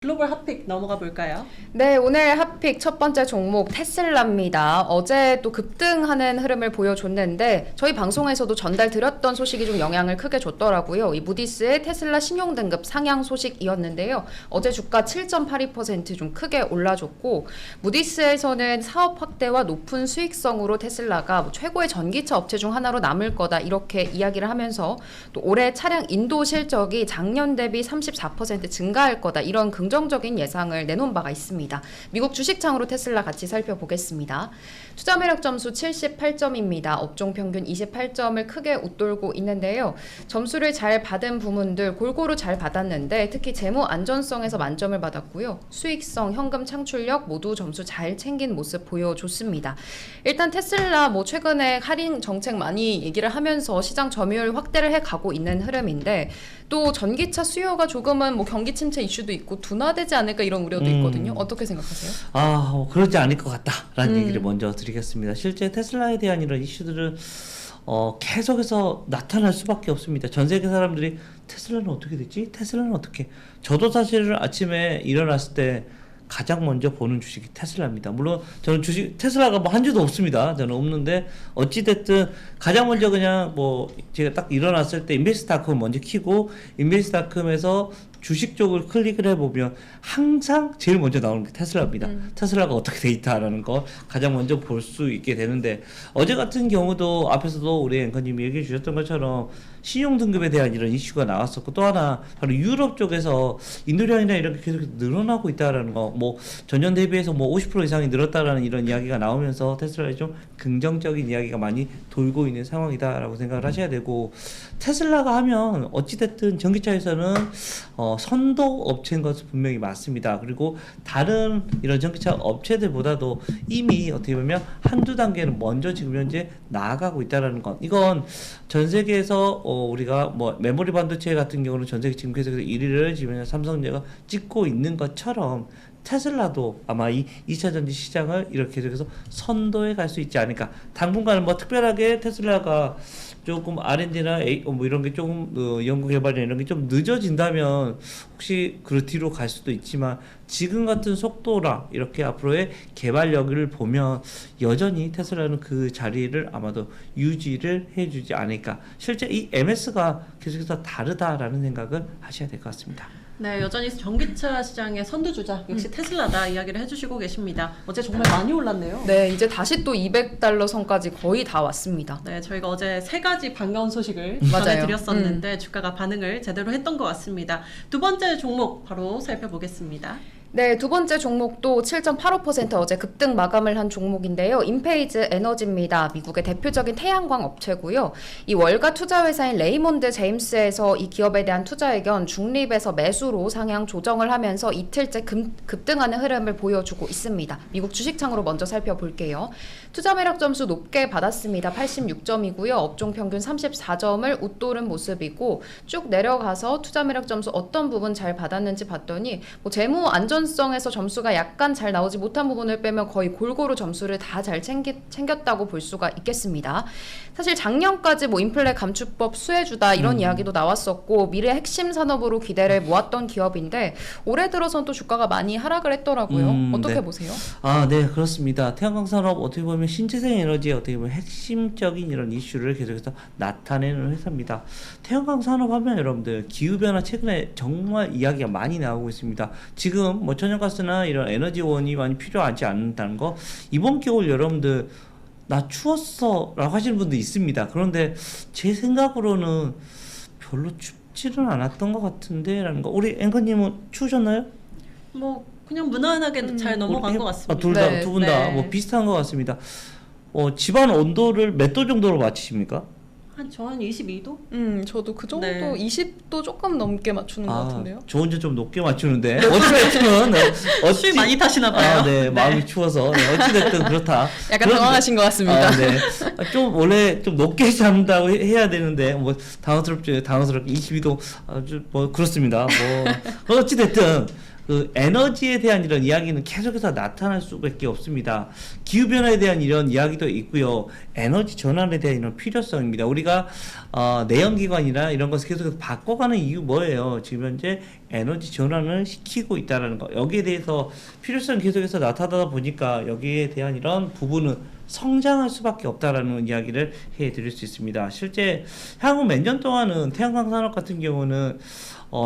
글로벌 핫픽 넘어가 볼까요? 네, 오늘 핫픽 첫 번째 종목 테슬라입니다. 어제 또 급등하는 흐름을 보여줬는데 저희 방송에서도 전달드렸던 소식이 좀 영향을 크게 줬더라고요. 이 무디스의 테슬라 신용등급 상향 소식이었는데요. 어제 주가 7.82% 좀 크게 올라줬고 무디스에서는 사업 확대와 높은 수익성으로 테슬라가 뭐 최고의 전기차 업체 중 하나로 남을 거다 이렇게 이야기를 하면서 또 올해 차량 인도 실적이 작년 대비 34% 증가할 거다 이런 긍정적인 예상을 내놓은 바가 있습니다. 미국 주식창으로 테슬라 같이 살펴보겠습니다. 투자 매력 점수 78점입니다. 업종 평균 28점을 크게 웃돌고 있는데요. 점수를 잘 받은 부문들 골고루 잘 받았는데 특히 재무 안전성에서 만점을 받았고요. 수익성, 현금 창출력 모두 점수 잘 챙긴 모습 보여줬습니다. 일단 테슬라 최근에 할인 정책 많이 얘기를 하면서 시장 점유율 확대를 해가고 있는 흐름인데 또 전기차 수요가 조금은 경기 침체 이슈도 있고 둔화되지 않을까 이런 우려도 있거든요. 어떻게 생각하세요? 그러지 않을 것 같다라는 얘기를 먼저 드리겠습니다. 실제 테슬라에 대한 이런 이슈들은 계속해서 나타날 수밖에 없습니다. 전 세계 사람들이 테슬라는 어떻게 됐지? 테슬라는 어떻게? 저도 사실 아침에 일어났을 때 가장 먼저 보는 주식이 테슬라입니다. 물론 저는 테슬라가 한 주도 없습니다. 저는 없는데 어찌됐든 가장 먼저 그냥 제가 딱 일어났을 때 인베스트닷컴 먼저 키고 인베스트닷컴에서 주식 쪽을 클릭을 해보면 항상 제일 먼저 나오는 게 테슬라입니다. 테슬라가 어떻게 돼 있다라는 거 가장 먼저 볼 수 있게 되는데 어제 같은 경우도 앞에서도 우리 앵커님이 얘기해 주셨던 것처럼 신용등급에 대한 이런 이슈가 나왔었고 또 하나 바로 유럽 쪽에서 인도량이나 이런 게 계속 늘어나고 있다라는 거 전년 대비해서 50% 이상이 늘었다라는 이런 이야기가 나오면서 테슬라에 좀 긍정적인 이야기가 많이 돌고 있는 상황이다라고 생각을 하셔야 되고 테슬라가 하면 어찌됐든 전기차에서는 선도 업체인 것은 분명히 맞습니다. 그리고 다른 이런 전기차 업체들보다도 이미 어떻게 보면 한두 단계는 먼저 지금 현재 나아가고 있다는 것. 이건 전 세계에서 우리가 메모리 반도체 같은 경우는 전 세계 지금 계속해서 1위를 지금 삼성전자가 찍고 있는 것처럼 테슬라도 아마 이 2차 전지 시장을 이렇게 계속해서 선도해 갈 수 있지 않을까. 당분간은 특별하게 테슬라가 조금 R&D나 이런 게 조금 연구 개발이나 이런 게 좀 늦어진다면 혹시 그 뒤로 갈 수도 있지만 지금 같은 속도라 이렇게 앞으로의 개발력을 보면 여전히 테슬라는 그 자리를 아마도 유지를 해주지 않을까. 실제 이 MS가 계속해서 다르다라는 생각을 하셔야 될 것 같습니다. 네, 여전히 전기차 시장의 선두주자 역시 테슬라다 이야기를 해주시고 계십니다. 어제 정말 많이 올랐네요. 네, 이제 다시 또 $200 선까지 거의 다 왔습니다. 네, 저희가 어제 세 가지 반가운 소식을 맞아요. 전해드렸었는데 주가가 반응을 제대로 했던 것 같습니다. 두 번째 종목 바로 살펴보겠습니다. 네, 두 번째 종목도 7.85% 어제 급등 마감을 한 종목인데요. 인페이즈 에너지입니다. 미국의 대표적인 태양광 업체고요. 이 월가 투자회사인 레이몬드 제임스에서 이 기업에 대한 투자 의견 중립에서 매수로 상향 조정을 하면서 이틀째 급등하는 흐름을 보여주고 있습니다. 미국 주식창으로 먼저 살펴볼게요. 투자 매력 점수 높게 받았습니다. 86점이고요. 업종 평균 34점을 웃도른 모습이고 쭉 내려가서 투자 매력 점수 어떤 부분 잘 받았는지 봤더니 재무 안전성에서 점수가 약간 잘 나오지 못한 부분을 빼면 거의 골고루 점수를 다 잘 챙겼다고 볼 수가 있겠습니다. 사실 작년까지 인플레 감축법 수혜주다 이런 이야기도 나왔었고 미래 핵심 산업으로 기대를 모았던 기업인데 올해 들어선 또 주가가 많이 하락을 했더라고요. 어떻게 네. 보세요? 네, 그렇습니다. 태양광 산업 어떻게 보면 신재생 에너지의 어떻게 보면 핵심적인 이런 이슈를 계속해서 나타내는 회사입니다. 태양광 산업 하면 여러분들 기후변화 최근에 정말 이야기가 많이 나오고 있습니다. 지금 천연가스나 이런 에너지원이 많이 필요하지 않는다는 거 이번 겨울 여러분들 나 추웠어 라고 하시는 분도 있습니다. 그런데 제 생각으로는 별로 춥지는 않았던 것 같은데 라는 거. 우리 앵커님은 추우셨나요? 그냥 무난하게 잘 넘어간 것 같습니다. 네, 두 분 다 네. 비슷한 것 같습니다. 집안 온도를 몇 도 정도로 맞추십니까? 한 22도? 저도 그 정도 네. 20도 조금 넘게 맞추는 것 같은데요. 저 혼자 좀 높게 맞추는데 어찌됐든 술 많이 타시나 봐요. 네, 마음이 추워서 어찌됐든 그렇다. 약간 당황하신 것 같습니다. 네. 좀 원래 좀 높게 잡는다고 해야 되는데 당황스럽게 22도 그렇습니다. 어찌됐든 그 에너지에 대한 이런 이야기는 계속해서 나타날 수밖에 없습니다. 기후변화에 대한 이런 이야기도 있고요. 에너지 전환에 대한 이런 필요성입니다. 우리가 내연기관이나 이런 것을 계속해서 바꿔가는 이유 뭐예요? 지금 현재 에너지 전환을 시키고 있다는 거. 여기에 대해서 필요성이 계속해서 나타나다 보니까 여기에 대한 이런 부분은 성장할 수밖에 없다라는 이야기를 해드릴 수 있습니다. 실제 향후 몇 년 동안은 태양광 산업 같은 경우는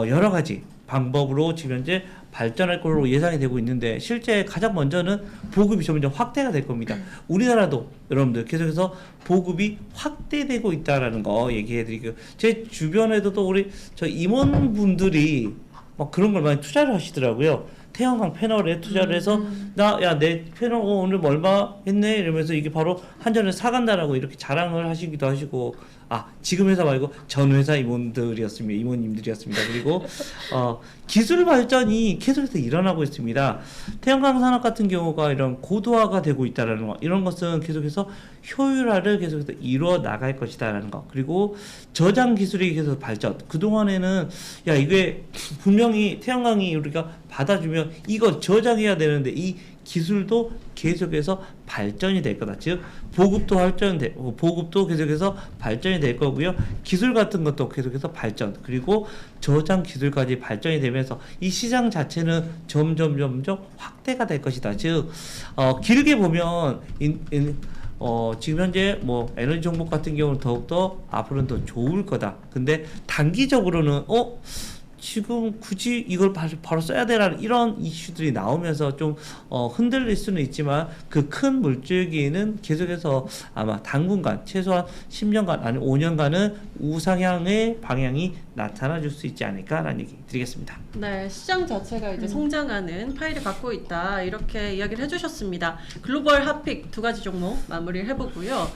여러 가지 방법으로 지금 현재 발전할 걸로 예상이 되고 있는데 실제 가장 먼저는 보급이 점점 확대가 될 겁니다. 우리나라도 여러분들 계속해서 보급이 확대되고 있다라는 거 얘기해 드리고요. 제 주변에도 또 우리 저 임원분들이 막 그런 걸 많이 투자를 하시더라고요. 태양광 패널에 투자를 해서 내 패널 오늘 뭐 얼마 했네 이러면서 이게 바로 한전에 사간다라고 이렇게 자랑을 하시기도 하시고 지금 회사 말고 전 회사 이모님들이었습니다. 그리고 기술 발전이 계속해서 일어나고 있습니다. 태양광 산업 같은 경우가 이런 고도화가 되고 있다라는 거, 이런 것은 계속해서 효율화를 계속해서 이루어 나갈 것이다라는 거. 그리고 저장 기술이 계속 발전. 그 동안에는 이게 분명히 태양광이 우리가 받아주면 이거 저장해야 되는데 이 기술도 계속해서 발전이 될 거다. 즉 보급도 계속해서 발전이 될 거고요. 기술 같은 것도 계속해서 발전, 그리고 저장 기술까지 발전이 되면서 이 시장 자체는 점점 확대가 될 것이다. 즉 길게 보면 지금 현재 뭐 에너지 정보 같은 경우는 더욱더 앞으로는 더 좋을 거다. 근데 단기적으로는 지금 굳이 이걸 바로 써야 되라는 이런 이슈들이 나오면서 좀 흔들릴 수는 있지만 그 큰 물줄기는 계속해서 아마 당분간 최소한 10년간 아니 5년간은 우상향의 방향이 나타나 줄 수 있지 않을까라는 얘기 드리겠습니다. 네, 시장 자체가 이제 성장하는 파일을 갖고 있다 이렇게 이야기를 해주셨습니다. 글로벌 핫픽 두 가지 종목 마무리를 해보고요.